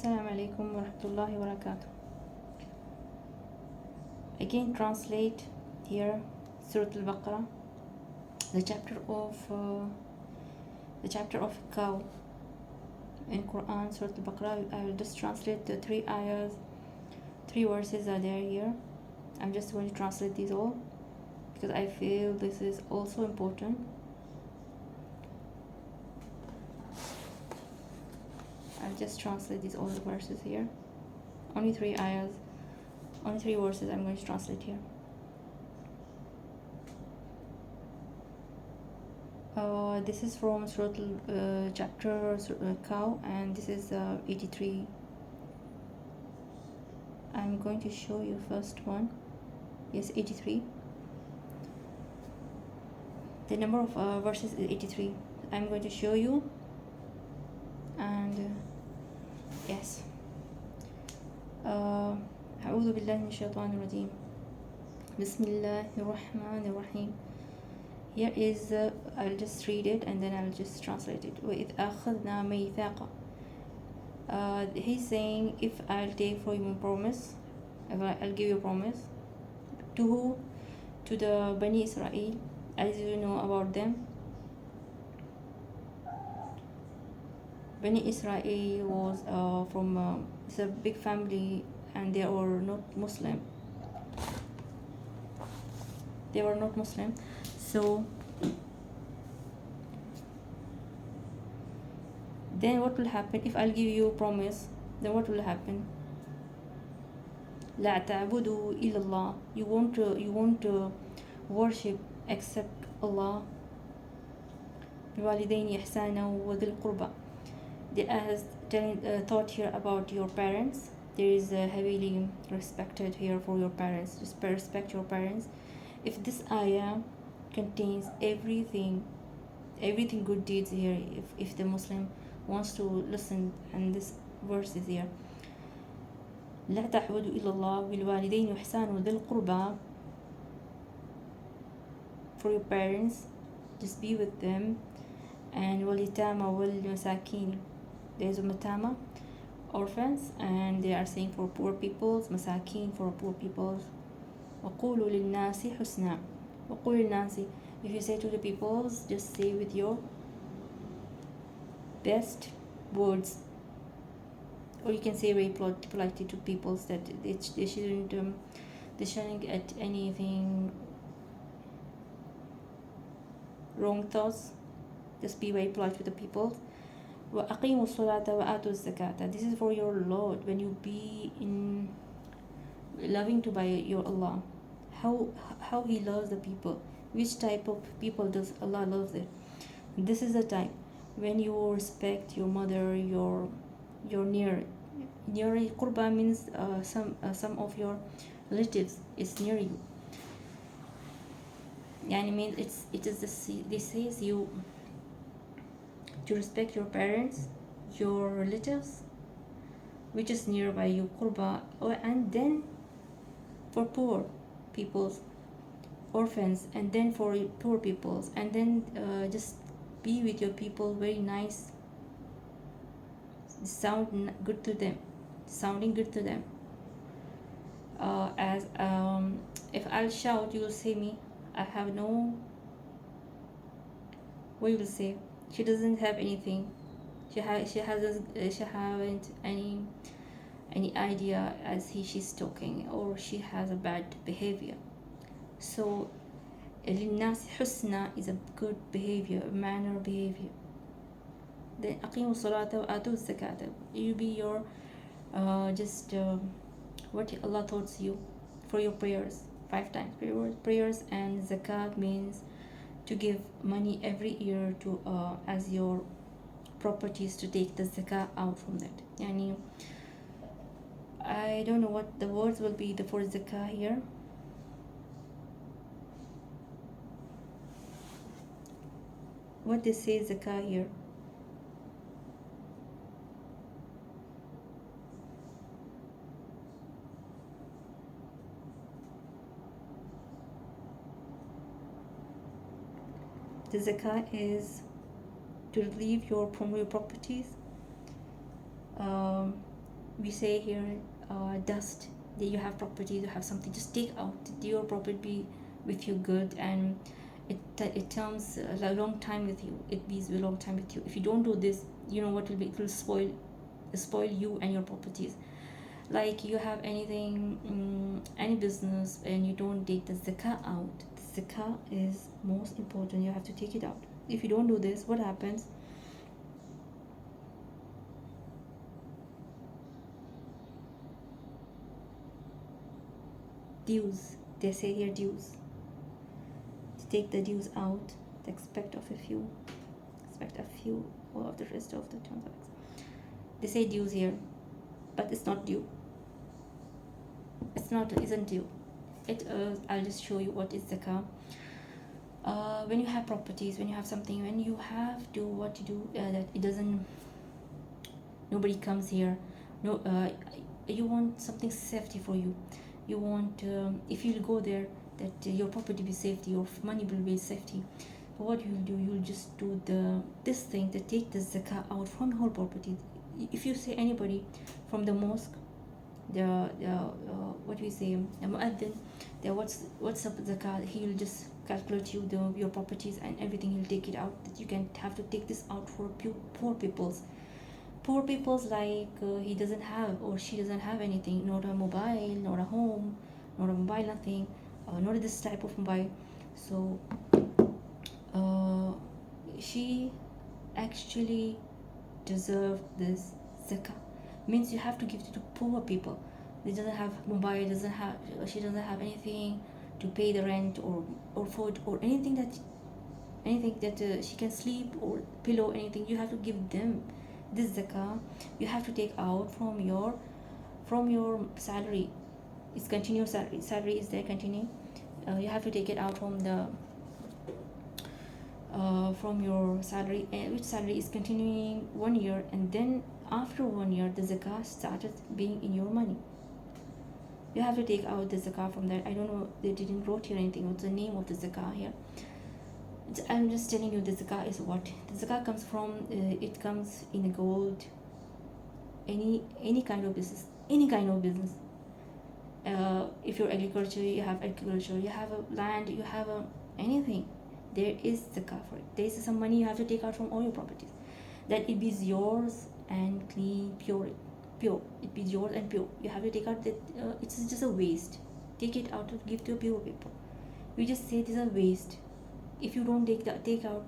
Assalamu alaikum wa rahmatullahi wa barakatuh. Again, translate here Surah Al-Baqarah, the chapter of cow in Quran. Surah Al-Baqarah. I will just translate the three ayahs, three verses are there here. I'm just going to translate these all because I feel this is also important. I'll just translate these all the verses here. Only three ayahs, only three verses I'm going to translate here. This is from Surah chapter Cow, and this is 83. I'm going to show you first one. Yes, 83. The number of verses is 83. I'm going to show you, and yes. أعوذ بالله من الشيطان الرجيم. بسم الله الرحمن الرحيم. Here is I'll just read it and then I'll just translate it. وإذ أخذنا ميثاقا. He's saying, if I'll take for you a promise, if I'll give you a promise. To who? To the Bani Israel, as you know about them. Bani Israel was from it's a big family, and they were not Muslim. They were not Muslim. So then what will happen if I'll give you a promise? Then what will happen? لا تعبدوا إلا الله. You won't worship except Allah. بوالدين إحسانا وذي القربى. They asked, thought here about your parents. There is heavily respected here for your parents. Just respect your parents. If this ayah contains everything good deeds here, if the Muslim wants to listen, and this verse is here. لا تعبدوا إلا الله بالوالدين إحسانا وذي القربى. For your parents, just be with them. And واليتامى والمساكين. There's a matama, orphans, and they are saying for poor peoples, masakin for poor peoples. وقولوا للناس حسنا. وقول للناس, if you say to the peoples, just say with your best words, or you can say very politely to peoples that they shouldn't get anything wrong thoughts. Just be very polite with the people. وأقيموا الصلاة وآتوا الزكاة. This is for your Lord. When you be in loving to by your Allah, how He loves the people. Which type of people does Allah love it? This is the time when you respect your mother, your near qurba means some of your relatives is near you. Yani means it is this says you to respect your parents, your relatives, which is nearby you, qurba, and then for poor peoples, orphans, and then for poor peoples, and then just be with your people very nice, sounding good to them. As if I'll shout, you will say me, I have no, what you will say, she doesn't have anything, she haven't any idea as she's talking, or she has a bad behavior. So للناس حسنى is a good behavior, manner behavior. Then أقيموا الصلاة وآتوا الزكاة. You be your what Allah taught you for your prayers, 5 times prayers, and zakat means to give money every year to as your properties, to take the zakat out from that. Yani I don't know what the words will be for zakat here. What they say zakah here? The zakah is to leave from your properties we say here, dust, that you have property, you have something, just take out your property, be with you good, and it comes a long time with you, it be a long time with you. If you don't do this, you know what will be, it will spoil you and your properties. Like you have anything, any business, and you don't take the zakah out, the zakah is most important, you have to take it out. If you don't do this, what happens? Dues, they say here, dues, to take the dues out, the expect a few or of the rest of the transactions. They say dues here, but it's not due, isn't due. I'll just show you what is zakah. When you have properties, when you have something, when you have to what you do, that it doesn't, nobody comes here, no, you want something safety for you, you want, if you go there, that your property be safety, your money will be safety. But what you'll do, you'll just do this thing, to take the zakah out from your whole property. If you say anybody from the mosque, the what we say, the muaddin, the what's up zakah, he will just calculate you your properties and everything, he'll take it out, that you can have to take this out for poor people's like, he doesn't have or she doesn't have anything, not a mobile, not a home, not a mobile, nothing, not this type of mobile. So she actually deserve this zakah, means you have to give it to poor people. They doesn't have mobile, she doesn't have anything to pay the rent or food or anything that she can sleep or pillow, anything. You have to give them this zakah. You have to take out from your salary. It's continuous salary is there continuing. You have to take it out from the from your salary, which salary is continuing 1 year, and then after 1 year the zakah started being in your money. You have to take out the zakah from that. I don't know, they didn't wrote here anything, what's the name of the zakah here. I'm just telling you the zakah is what the zakah comes from. It comes in gold, any kind of business, if you're agriculture, you have agriculture, you have a land, you have a anything, there is zakah for it. There is some money you have to take out from all your properties, that it be yours and clean, pure, it be yours and pure. You have to take out that, it's just a waste, take it out to give to pure people. We just say this is a waste. If you don't take out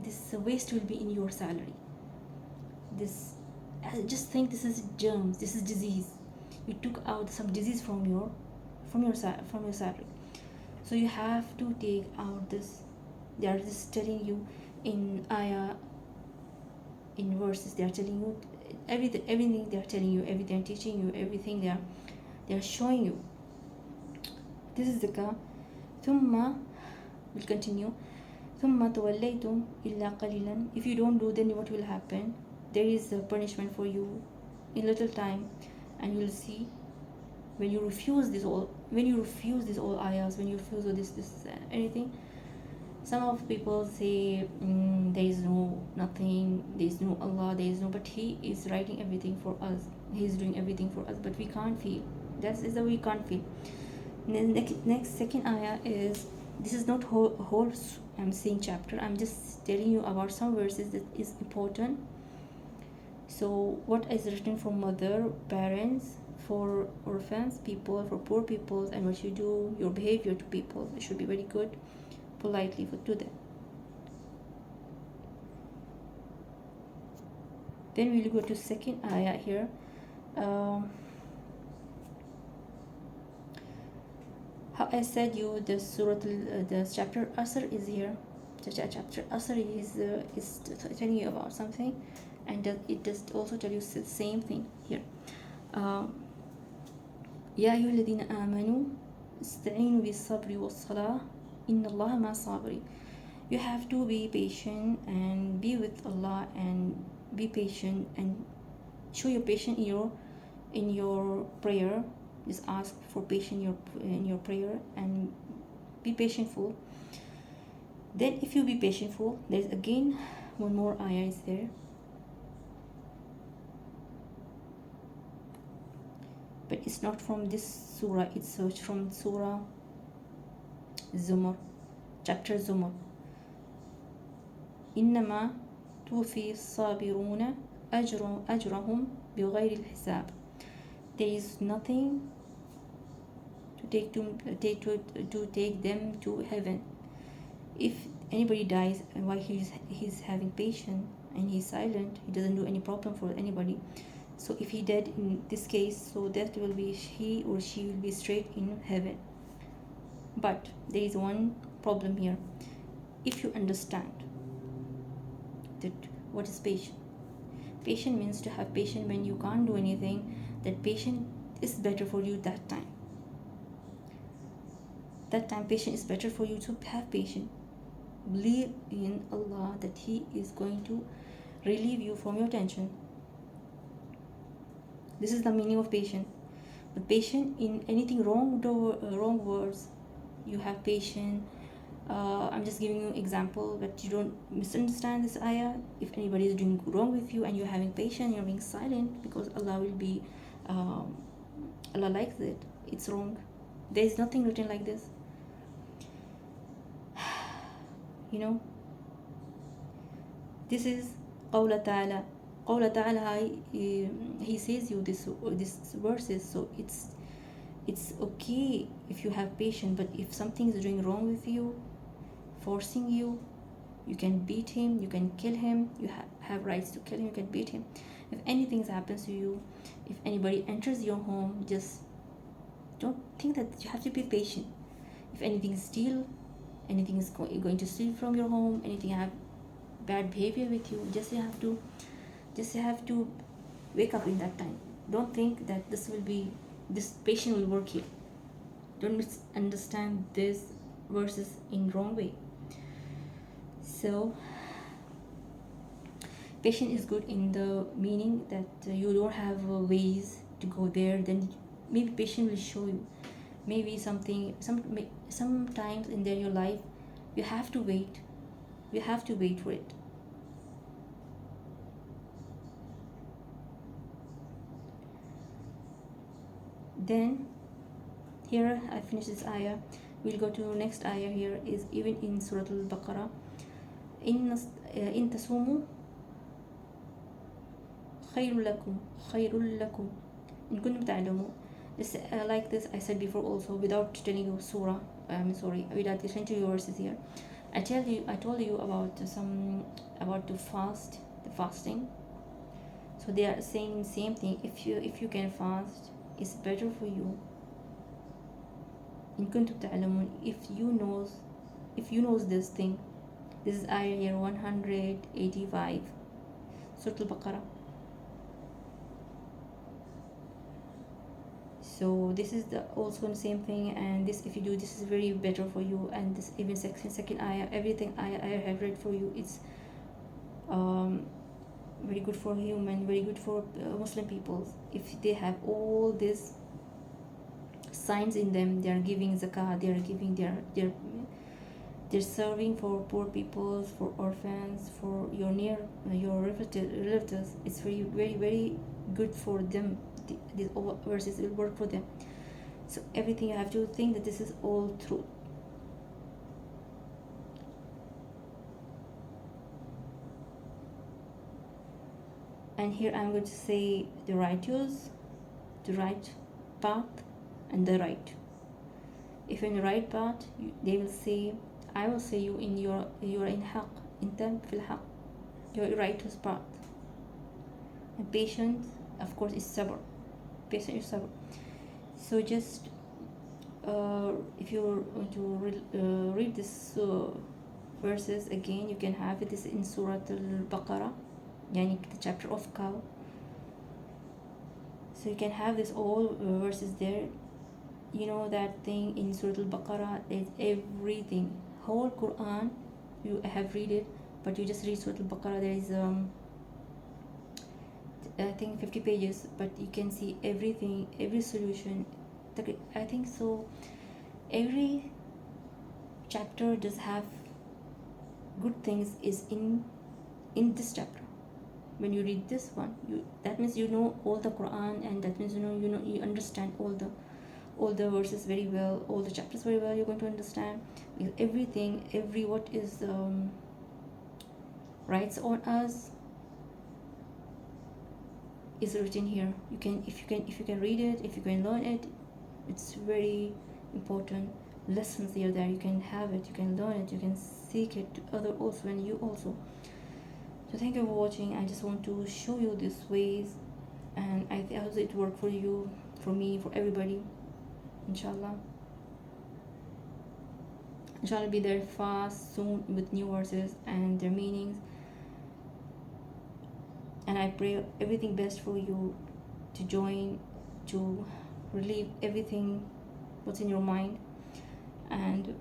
this waste will be in your salary. This, just think, this is germs, this is disease. You took out some disease from your salary. So you have to take out this. They are just telling you in ayah, in verses, they are telling you everything they are telling you, everything they are teaching you, everything they are showing you. This is zakah. ثم, will continue, ثم توليتم إلا قليلا. If you don't do, then what will happen? There is a punishment for you in little time, and you will see when you refuse these all ayahs, when you refuse this anything. Some of people say, there is nothing, there is no Allah, there is no, but He is writing everything for us, He is doing everything for us, but we can't feel. That is the way we can't feel. And the next second ayah is, this is not whole I'm saying chapter, I'm just telling you about some verses that is important. So what is written for mother, parents, for orphans, people, for poor people, and what you do, your behavior to people, it should be very good, politely to them. Then we'll go to second ayah here. How I said you, the surah, the chapter Asr is here. The chapter Asr is telling you about something, and it does also tell you the same thing here. يا أيها الذين آمنوا استعينوا بالصبر والصلاة إن الله مع الصابرين. You have to be patient and be with Allah, and be patient and show your patience in your prayer. Just ask for patience in your prayer and be patientful. Then if you be patientful, there's again one more ayah is there. but it's not from this surah, it's from surah Zumar, chapter Zumar. إنما توفي الصابرون أجرهم بغير الحساب. There is nothing to take them to heaven. If anybody dies and while he's having patience and he's silent, he doesn't do any problem for anybody. So if he dead in this case, so that will be he or she will be straight in heaven. But there is one problem here. If you understand that what is patience. Patient means to have patience when you can't do anything. That patient is better for you that time. That time patient is better for you to have patience. Believe in Allah that He is going to relieve you from your tension. This is the meaning of patience. But patient in anything wrong words, you have patience. I'm just giving you example, but you don't misunderstand this ayah. If anybody is doing wrong with you and you're having patience, you're being silent, because Allah will be, Allah likes it. It's wrong. There is nothing written like this. This is Qawla Ta'ala. Qawla Ta'ala, He says you this verses, so it's okay if you have patience. But if something is doing wrong with you, forcing you, you can beat him, you can kill him, you have rights to kill him, you can beat him. If anything happens to you, if anybody enters your home, just don't think that you have to be patient. If anything is going to steal from your home, anything have bad behavior with you, just you have to wake up in that time. Don't think that this patient will work here. Don't misunderstand this verses in wrong way. So patient is good in the meaning that you don't have ways to go there, then maybe patient will show you. Maybe sometimes in your life you have to wait for it. Then here I finish this ayah. We'll go to next ayah. Here is even in Surah Al-Baqarah. إن تصوموا خير لكم إن كنتم تعلمون. Like this I said before also, without telling you surah. Without listening to your verses here. I told you about the fasting. So they are saying the same thing. If you can fast, it's better for you. إن كنتم تعلمون, if you knows this thing. This is ayah here 185, Surah Al-Baqarah. So this is also the same thing, and this, if you do, this is very better for you. And this even second ayah, everything I have read for you, it's very good for human, very good for Muslim people. If they have all these signs in them, they are giving zakah, they are giving they're serving for poor people, for orphans, for your relatives. It's very, very, very good for them. These verses will work for them. So everything you have to think that this is all true. And here I'm going to say the right use, the right path, and the right. If you're in the right path, they will say, I will say you are in haq, inta fil haq, your righteous path. And patience, of course, is sabr. Patience is sabr. So just if you want to read this verses again, you can have it. This in Surah Al-Baqarah, yani the chapter of cow. So you can have this all verses there. You know that thing in Surah Al-Baqarah, there's everything. Whole Quran, you have read it, but you just read Surah Al-Baqarah. There is I think 50 pages, but you can see everything, every solution. I think so. Every chapter does have good things is in this chapter. when you read this one, that means you know all the Quran, and that means you understand all the verses very well, all the chapters very well. You're going to understand, because everything, every what is rights on us is written here. You can, if you can read it, if you can learn it, it's very important lessons here, that you can have it, you can learn it, you can seek it to other also, and you also. So thank you for watching. I just want to show you these ways, and I hope it work for you, for me, for everybody. Inshallah, be there fast soon with new verses and their meanings. And I pray everything best for you, to join, to relieve everything what's in your mind, and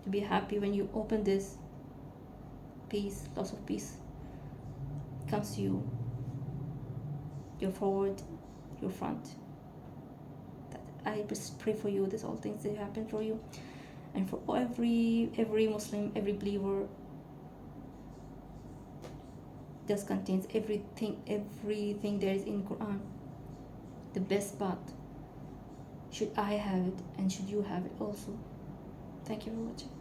to be happy when you open this. Peace, lots of peace comes to you, your forward, your front. That I just pray for you, this all things that happen for you, and for every Muslim, every believer. This contains everything there is in Quran, the best path. Should I have it, and should you have it also. Thank you for watching.